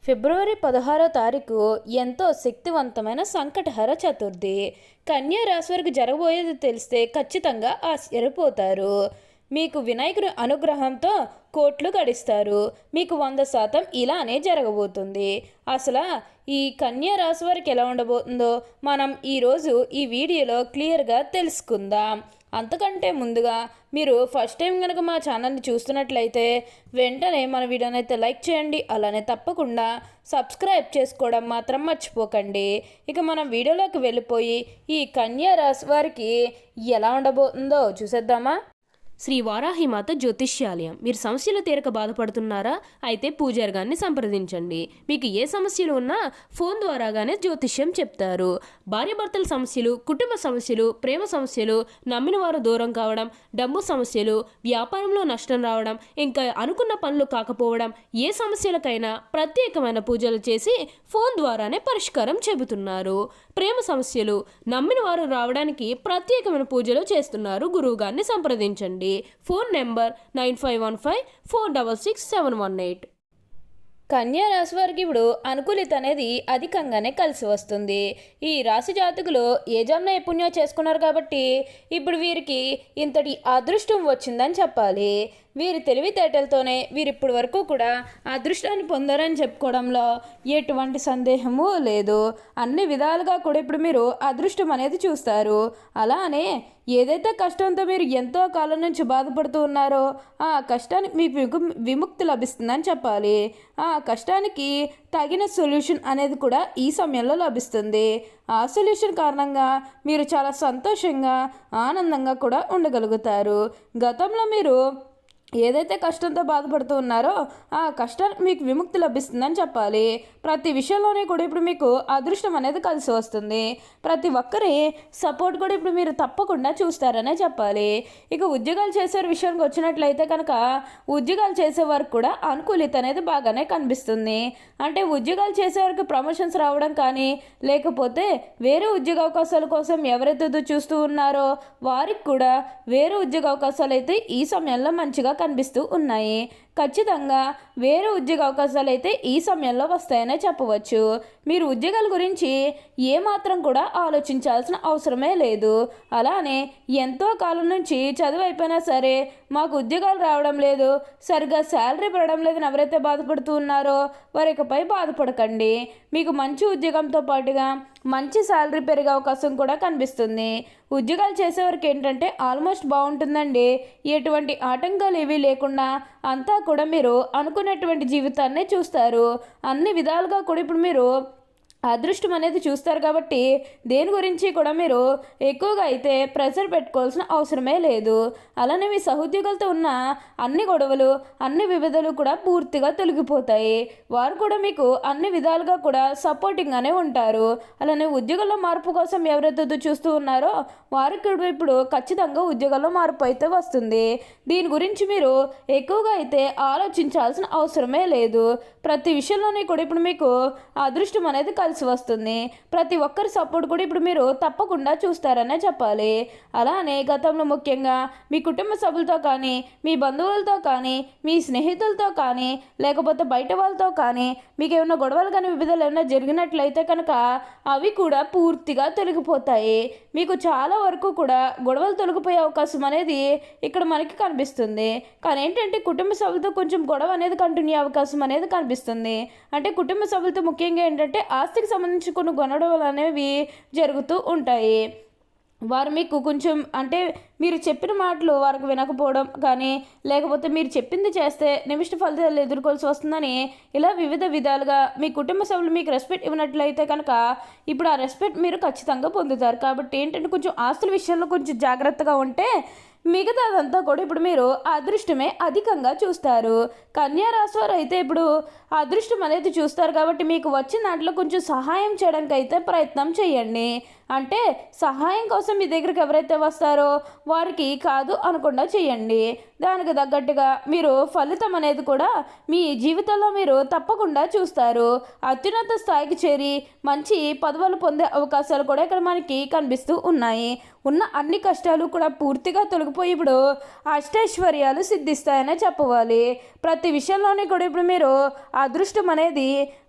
ఫిబ్రవరి 16వ తారీఖు ఎంతో శక్తివంతమైన సంకటహర చతుర్థి. కన్యా రాశి వారికి జరగబోయేది తెలిస్తే ఖచ్చితంగా ఆశ్చర్యపోతారు. మీకు వినాయకుని అనుగ్రహంతో కోట్లు గడిస్తారు. మీకు 100% ఇలానే జరగబోతుంది. అసలు ఈ కన్యా రాశి వారికి ఎలా ఉండబోతుందో మనం ఈరోజు ఈ వీడియోలో క్లియర్గా తెలుసుకుందాం. అంతకంటే ముందుగా మీరు ఫస్ట్ టైం కనుక మా ఛానల్ని చూస్తున్నట్లయితే వెంటనే మన వీడియోని అయితే లైక్ చేయండి. అలానే తప్పకుండా సబ్స్క్రైబ్ చేసుకోవడం మాత్రం మర్చిపోకండి. ఇక మనం వీడియోలోకి వెళ్ళిపోయి ఈ కన్యా రాశి వారికి ఎలా ఉండబోతుందో చూసేద్దామా. శ్రీ వారాహిమాత జ్యోతిష్యాలయం. మీరు సమస్యలు తీరక బాధపడుతున్నారా? అయితే పూజారి గారిని సంప్రదించండి. మీకు ఏ సమస్యలు ఉన్నా ఫోన్ ద్వారాగానే జ్యోతిష్యం చెప్తారు. భార్యాభర్తల సమస్యలు, కుటుంబ సమస్యలు, ప్రేమ సమస్యలు, నమ్మిన వారు దూరం కావడం, డబ్బు సమస్యలు, వ్యాపారంలో నష్టం రావడం, ఇంకా అనుకున్న పనులు కాకపోవడం, ఏ సమస్యలకైనా ప్రత్యేకమైన పూజలు చేసి ఫోన్ ద్వారానే పరిష్కారం చెబుతున్నారు. ప్రేమ సమస్యలు, నమ్మిన వారు రావడానికి ప్రత్యేకమైన పూజలు చేస్తున్నారు. గురువు గారిని సంప్రదించండి. Phone number 9515466718. కన్యా రాశి వారికి ఇప్పుడు అనుకూలిత అనేది అధికంగానే కలిసి వస్తుంది. ఈ రాశి జాతకులు ఏ జన్మ నైపుణ్యం చేసుకున్నారు కాబట్టి ఇప్పుడు వీరికి ఇంతటి అదృష్టం వచ్చిందని చెప్పాలి. వీరి తెలివితేటలతోనే వీరు ఇప్పటి వరకు కూడా అదృష్టాన్ని పొందారని చెప్పుకోవడంలో ఎటువంటి సందేహము లేదు. అన్ని విధాలుగా కూడా ఇప్పుడు మీరు అదృష్టం అనేది చూస్తారు. అలానే ఏదైతే కష్టంతో మీరు ఎంతో కాలం నుంచి బాధపడుతూ ఉన్నారో ఆ కష్టానికి మీకు విముక్తి లభిస్తుందని చెప్పాలి. ఆ కష్టానికి తగిన సొల్యూషన్ అనేది కూడా ఈ సమయంలో లభిస్తుంది. ఆ సొల్యూషన్ కారణంగా మీరు చాలా సంతోషంగా ఆనందంగా కూడా ఉండగలుగుతారు. గతంలో మీరు ఏదైతే కష్టంతో బాధపడుతూ ఉన్నారో ఆ కష్టానికి మీకు విముక్తి లభిస్తుందని చెప్పాలి. ప్రతి విషయంలోనే కూడా ఇప్పుడు మీకు అదృష్టం అనేది కలిసి వస్తుంది. ప్రతి ఒక్కరి సపోర్ట్ కూడా ఇప్పుడు మీరు తప్పకుండా చూస్తారనే చెప్పాలి. ఇక ఉద్యోగాలు చేసే విషయానికి వచ్చినట్లయితే కనుక ఉద్యోగాలు చేసేవారికి కూడా అనుకూలిత అనేది బాగానే కనిపిస్తుంది. అంటే ఉద్యోగాలు చేసేవారికి ప్రమోషన్స్ రావడం కానీ లేకపోతే వేరే ఉద్యోగ అవకాశాల కోసం ఎవరైతే చూస్తూ ఉన్నారో వారికి కూడా వేరే ఉద్యోగ అవకాశాలు అయితే ఈ సమయంలో మంచిగా కనిపిస్తూ ఉన్నాయి. ఖచ్చితంగా వేరే ఉద్యోగ అవకాశాలు అయితే ఈ సమయంలో వస్తాయనే చెప్పవచ్చు. మీరు ఉద్యోగాల గురించి ఏమాత్రం కూడా ఆలోచించాల్సిన అవసరమే లేదు. అలానే ఎంతో కాలం నుంచి చదువు అయిపోయినా సరే మాకు ఉద్యోగాలు రావడం లేదు, సరిగ్గా శాలరీ పెరగడం లేదని ఎవరైతే బాధపడుతూ ఉన్నారో వారికపై బాధపడకండి. మీకు మంచి ఉద్యోగంతో పాటుగా మంచి శాలరీ పెరిగే అవకాశం కూడా కనిపిస్తుంది. ఉద్యోగాలు చేసేవారికి ఏంటంటే ఆల్మోస్ట్ బాగుంటుందండి. ఎటువంటి ఆటంకాలు ఏవీ లేకుండా అంతా కూడా మీరు అనుకున్నటువంటి జీవితాన్నే చూస్తారు. అన్ని విధాలుగా కూడా ఇప్పుడు మీరు అదృష్టం అనేది చూస్తారు కాబట్టి దేని గురించి కూడా మీరు ఎక్కువగా అయితే ప్రెషర్ పెట్టుకోవాల్సిన అవసరమే లేదు. అలానే మీ సహోద్యోగులతో ఉన్న అన్ని గొడవలు అన్ని విభేదాలు కూడా పూర్తిగా తొలగిపోతాయి. వారు కూడా మీకు అన్ని విధాలుగా కూడా సపోర్టింగ్గానే ఉంటారు. అలానే ఉద్యోగంలో మార్పు కోసం ఎవరైతే చూస్తూ ఉన్నారో వారికి ఇప్పుడు ఖచ్చితంగా ఉద్యోగంలో మార్పు అయితే వస్తుంది. దీని గురించి మీరు ఎక్కువగా అయితే ఆలోచించాల్సిన అవసరమే లేదు. ప్రతి విషయంలోనే కూడా ఇప్పుడు మీకు అదృష్టం అనేది కలిసి వస్తుంది. ప్రతి ఒక్కరి సపోర్ట్ కూడా ఇప్పుడు మీరు తప్పకుండా చూస్తారనే చెప్పాలి. అలానే గతంలో ముఖ్యంగా మీ కుటుంబ సభ్యులతో కానీ మీ బంధువులతో కానీ మీ స్నేహితులతో కానీ లేకపోతే బయట వాళ్ళతో కానీ మీకు ఏమైనా గొడవలు కానీ వివిధాలు ఏమైనా జరిగినట్లయితే కనుక అవి కూడా పూర్తిగా తొలగిపోతాయి. మీకు చాలా వరకు కూడా గొడవలు తొలగిపోయే అవకాశం అనేది ఇక్కడ మనకి కనిపిస్తుంది. కానీ ఏంటంటే కుటుంబ సభ్యులతో కొంచెం గొడవ అనేది కంటిన్యూ అవకాశం అనేది కనిపిస్తుంది. అంటే కుటుంబ సభ్యులతో ముఖ్యంగా ఏంటంటే ఆస్తికి సంబంధించి కొన్ని గొడవలు అనేవి జరుగుతూ ఉంటాయి. వారు మీకు కొంచెం అంటే మీరు చెప్పిన మాటలు వారికి వినకపోవడం కానీ లేకపోతే మీరు చెప్పింది చేస్తే నిమిష్ట ఫలితాలు ఎదుర్కోవాల్సి వస్తుందని ఇలా వివిధ విధాలుగా మీ కుటుంబ సభ్యులు మీకు రెస్పెక్ట్ ఇవ్వనట్లయితే కనుక ఇప్పుడు ఆ రెస్పెక్ట్ మీరు ఖచ్చితంగా పొందుతారు. కాబట్టి ఏంటంటే కొంచెం ఆస్తుల విషయంలో కొంచెం జాగ్రత్తగా ఉంటే మిగతాదంతా కూడా ఇప్పుడు మీరు అదృష్టమే అధికంగా చూస్తారు. కన్యా రాశి వారు అయితే ఇప్పుడు అదృష్టం అనేది చూస్తారు కాబట్టి మీకు వచ్చిన దాంట్లో కొంచెం సహాయం చేయడానికి అయితే ప్రయత్నం చేయండి. అంటే సహాయం కోసం మీ దగ్గరికి ఎవరైతే వస్తారో వారికి కాదు అనకుండా చేయండి. దానికి తగ్గట్టుగా మీరు ఫలితం అనేది కూడా మీ జీవితంలో మీరు తప్పకుండా చూస్తారు. అత్యున్నత స్థాయికి చేరి మంచి పదవులు పొందే అవకాశాలు కూడా ఇక్కడ మనకి కనిపిస్తూ ఉన్నాయి. ఉన్న అన్ని కష్టాలు కూడా పూర్తిగా తొలగిపోయి ఇప్పుడు అష్టైశ్వర్యాలు సిద్ధిస్తాయనే చెప్పవాలి. ప్రతి విషయంలోనే కూడా ఇప్పుడు మీరు అదృష్టం అనేది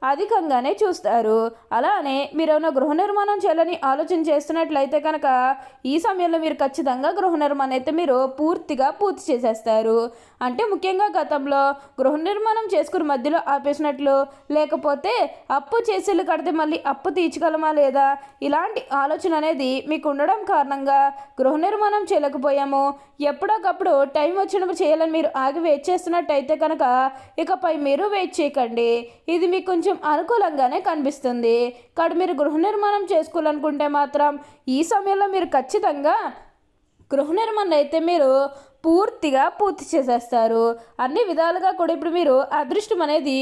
అధికంగానే చూస్తారు. అలానే మీరు ఏమైనా గృహ నిర్మాణం చేయాలని ఆలోచన చేస్తున్నట్లయితే కనుక ఈ సమయంలో మీరు ఖచ్చితంగా గృహ నిర్మాణం అయితే మీరు పూర్తిగా పూర్తి చేసేస్తారు. అంటే ముఖ్యంగా గతంలో గృహ నిర్మాణం చేసుకుని మధ్యలో ఆపేసినట్లు, లేకపోతే అప్పు చేసేళ్ళు కడితే మళ్ళీ అప్పు తీర్చగలమా లేదా, ఇలాంటి ఆలోచన అనేది మీకు ఉండడం కారణంగా గృహ నిర్మాణం చేయలేకపోయాము, ఎప్పుడోకప్పుడు టైం వచ్చినప్పుడు చేయాలని మీరు ఆగి వెయిట్ చేస్తున్నట్టయితే కనుక ఇకపై మీరు వెయిట్ చేయకండి. ఇది మీకు కొంచెం అనుకూలంగానే కనిపిస్తుంది. కాబట్టి మీరు గృహ నిర్మాణం చేసుకోవాలనుకుంటే మాత్రం ఈ సమయంలో మీరు ఖచ్చితంగా గృహ నిర్మాణం అయితే మీరు పూర్తిగా పూర్తి చేసేస్తారు. అన్ని విధాలుగా కూడా ఇప్పుడు మీరు అదృష్టం అనేది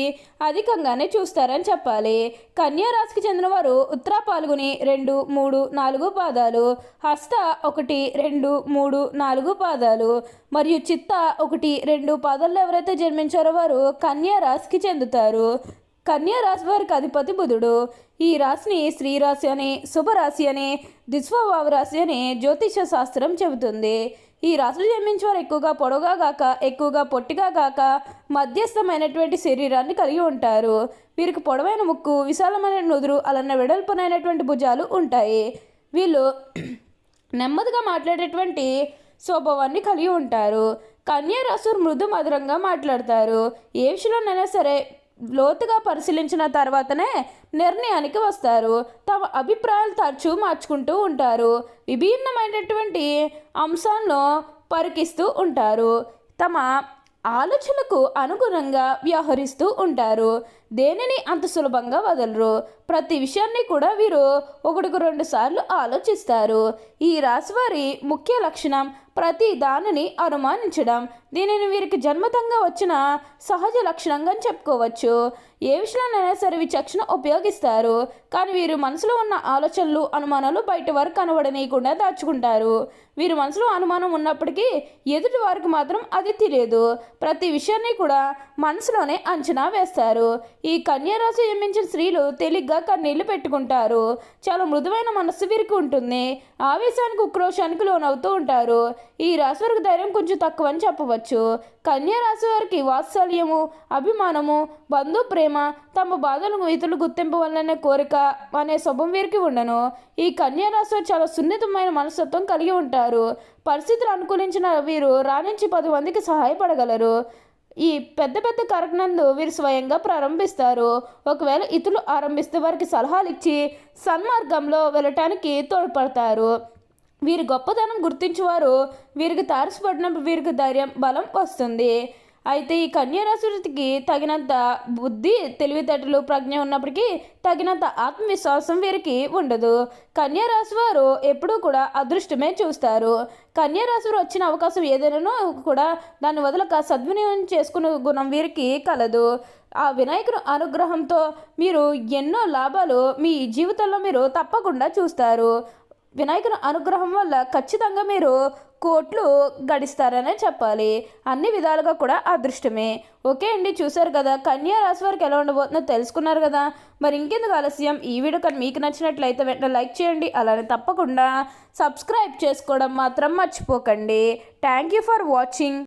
అధికంగానే చూస్తారని చెప్పాలి. కన్యా రాశికి చెందిన వారు ఉత్తర పాల్గొని 2, 3, 4 పాదాలు, హస్త 1, 2, 3, 4 పాదాలు మరియు చిత్త 1, 2 పాదాల్లో ఎవరైతే జన్మించారో వారు కన్యా రాశికి చెందుతారు. కన్యా రాశి వారికి అధిపతి బుధుడు. ఈ రాశిని స్త్రీ రాశి అని, శుభరాశి అని, దిస్వభావ రాశి అని జ్యోతిష శాస్త్రం చెబుతుంది. ఈ రాశులు జన్మించే వారు ఎక్కువగా పొడవుగా గాక, ఎక్కువగా పొట్టిగా గాక మధ్యస్థమైనటువంటి శరీరాన్ని కలిగి ఉంటారు. వీరికి పొడవైన ముక్కు, విశాలమైన నుదురు, అలానే వెడల్పునైనటువంటి భుజాలు ఉంటాయి. వీళ్ళు నెమ్మదిగా మాట్లాడేటువంటి స్వభావాన్ని కలిగి ఉంటారు. కన్యా రాశి మృదు మధురంగా మాట్లాడతారు. ఏ విషయంలోనైనా సరే లోతుగా పరిశీలించిన తర్వాతనే నిర్ణయానికి వస్తారు. తమ అభిప్రాయాలు తరచూ మార్చుకుంటూ ఉంటారు. విభిన్నమైనటువంటి అంశాలను పరికిస్తూ ఉంటారు. తమ ఆలోచనలకు అనుగుణంగా వ్యవహరిస్తూ ఉంటారు. దేనిని అంత సులభంగా వదలరు. ప్రతి విషయాన్ని కూడా వీరు 1-2 సార్లు ఆలోచిస్తారు. ఈ రాశివారి ముఖ్య లక్షణం ప్రతి దానిని అనుమానించడం. దీనిని వీరికి జన్మతంగా వచ్చిన సహజ లక్షణంగా చెప్పుకోవచ్చు. ఏ విషయంలోనైనా సరే విచక్షణ ఉపయోగిస్తారు. కానీ వీరు మనసులో ఉన్న ఆలోచనలు, అనుమానాలు బయట వారికి కనబడనీయకుండా దాచుకుంటారు. వీరి మనసులో అనుమానం ఉన్నప్పటికీ ఎదుటి వారికి మాత్రం అది తెలియదు. ప్రతి విషయాన్ని కూడా మనసులోనే అంచనా వేస్తారు. ఈ కన్యా రాశి జన్మించిన స్త్రీలు తేలిగ్గా కన్నీళ్లు పెట్టుకుంటారు. చాలా మృదువైన మనస్సు వీరికి ఉంటుంది. ఆవేశానికి, ఉక్రోషానికి లోనవుతూ ఉంటారు. ఈ రాశి వారికి ధైర్యం కొంచెం తక్కువ అని చెప్పవచ్చు. కన్యా రాశి వారికి వాత్సల్యము, అభిమానము, బంధు ప్రేమ, తమ బాధలను ఇతరులు గుర్తింపవలనే కోరిక అనే స్వభావం వీరికి ఉండను. ఈ కన్యా రాశి వారు చాలా సున్నితమైన మనస్తత్వం కలిగి ఉంటారు. పరిస్థితులు అనుకూలించిన వీరు రాణించి 10 మందికి సహాయపడగలరు. ఈ పెద్ద పెద్ద కార్యక్రమాలు వీరు స్వయంగా ప్రారంభిస్తారు. ఒకవేళ ఇతరులు ఆరంభిస్తే వారికి సలహాలు ఇచ్చి సన్మార్గంలో వెళ్ళటానికి తోడ్పడతారు. వీరి గొప్పతనం గుర్తించేవారు వీరికి తారసపడినప్పుడు వీరికి ధైర్యం, బలం వస్తుంది. అయితే ఈ కన్యా రాశికి తగినంత బుద్ధి, తెలివితేటలు, ప్రజ్ఞ ఉన్నప్పటికీ తగినంత ఆత్మవిశ్వాసం వీరికి ఉండదు. కన్యా రాశి వారు ఎప్పుడూ కూడా అదృష్టమే చూస్తారు. కన్యా రాశి వారు వచ్చిన అవకాశం ఏదైనా కూడా దాన్ని వదలక సద్వినియోగం చేసుకునే గుణం వీరికి కలదు. ఆ వినాయకుని అనుగ్రహంతో మీరు ఎన్నో లాభాలు మీ జీవితంలో మీరు తప్పకుండా చూస్తారు. వినాయకుని అనుగ్రహం వల్ల ఖచ్చితంగా మీరు కోట్లు గడిస్తారనే చెప్పాలి. అన్ని విధాలుగా కూడా అదృష్టమే. ఓకే అండి, చూసారు కదా కన్యా రాశి వారికి ఎలా ఉండబోతుందో తెలుసుకున్నారు కదా. మరి ఇంకెందుకు ఆలస్యం, ఈ వీడియో కానీ మీకు నచ్చినట్లయితే వెంటనే లైక్ చేయండి. అలానే తప్పకుండా సబ్స్క్రైబ్ చేసుకోవడం మాత్రం మర్చిపోకండి. Thank you for watching.